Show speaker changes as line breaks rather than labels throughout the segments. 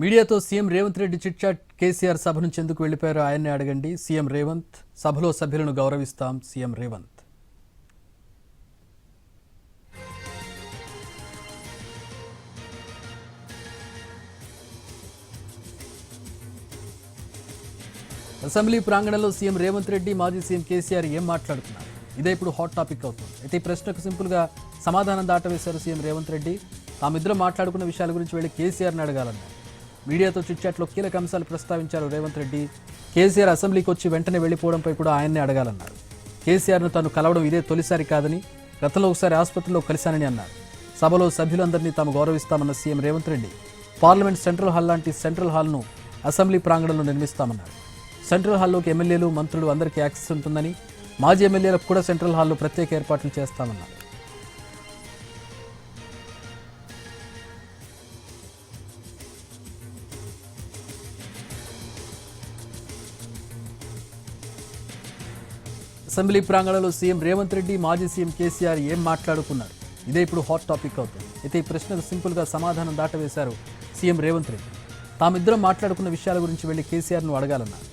మీడియాతో CM Revanth Reddy chit chat KCR సభ నుంచి ఎందుకు వెళ్లిపోయారో ఆయన్నే అడగండి. సీఎం రేవంత్ సభలో సభ్యులను గౌరవిస్తాం. సీఎం రేవంత్ అసెంబ్లీ ప్రాంగణంలో సీఎం రేవంత్ రెడ్డి మాజీ సీఎం కేసీఆర్ ఏం మాట్లాడుతున్నారు? ఇదే ఇప్పుడు హాట్ టాపిక్ అవుతుంది. అయితే ఈ ప్రశ్నకు సింపుల్గా సమాధానం దాటవేశారు సీఎం రేవంత్ రెడ్డి. తామిద్దరం మాట్లాడుకున్న విషయాల గురించి వెళ్లి కేసీఆర్ని అడగాలన్నారు. మీడియాతో చిట్చాట్లో కీలక అంశాలు ప్రస్తావించారు రేవంత్ రెడ్డి. కేసీఆర్ అసెంబ్లీకి వచ్చి వెంటనే వెళ్లిపోవడంపై కూడా ఆయన్నే అడగాలన్నారు. కేసీఆర్ను తాను కలవడం ఇదే తొలిసారి కాదని, గతంలో ఒకసారి ఆసుపత్రిలో కలిశానని అన్నారు. సభలో సభ్యులందరినీ తాము గౌరవిస్తామన్న CM Revanth Reddy parliament central hall లాంటి సెంట్రల్ హాల్ను అసెంబ్లీ ప్రాంగణంలో నిర్మిస్తామన్నారు. సెంట్రల్ హాల్లోకి ఎమ్మెల్యేలు, మంత్రులు అందరికీ యాక్సెస్ ఉంటుందని, మాజీ ఎమ్మెల్యేలకు కూడా సెంట్రల్ హాల్లో ప్రత్యేక ఏర్పాట్లు చేస్తామన్నారు. అసెంబ్లీ ప్రాంగణంలో సీఎం రేవంత్ రెడ్డి, మాజీ సీఎం కేసీఆర్ ఏం మాట్లాడుకున్నారు? ఇదే ఇప్పుడు హాట్ టాపిక్ అవుతుంది. అయితే ఈ ప్రశ్నకు సింపుల్గా సమాధానం దాటవేశారు సీఎం రేవంత్ రెడ్డి. తామిద్దరం మాట్లాడుకున్న విషయాల గురించి వెళ్లి కేసీఆర్ను అడగాలన్నారు.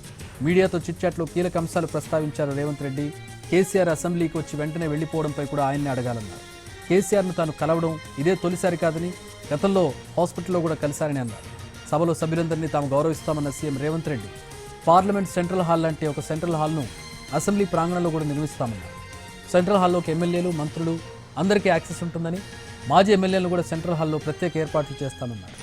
మీడియాతో చిట్చాట్లో కీలక అంశాలు ప్రస్తావించారు రేవంత్ రెడ్డి. కేసీఆర్ అసెంబ్లీకి వచ్చి వెంటనే వెళ్లిపోవడంపై కూడా ఆయన్ని అడగాలన్నారు. కేసీఆర్ను తాను కలవడం ఇదే తొలిసారి కాదని, గతంలో హాస్పిటల్లో కూడా కలిశారని అన్నారు. సభలో సభ్యులందరినీ తాము గౌరవిస్తామన్న CM Revanth Reddy parliament central hall లాంటి ఒక సెంట్రల్ హాల్ను అసెంబ్లీ ప్రాంగణంలో కూడా నిర్మిస్తామన్నారు. సెంట్రల్ హాల్లోకి ఎమ్మెల్యేలు, మంత్రులు అందరికీ యాక్సెస్ ఉంటుందని, మాజీ ఎమ్మెల్యేలను కూడా సెంట్రల్ హాల్లో ప్రత్యేక ఏర్పాట్లు చేస్తామన్నారు.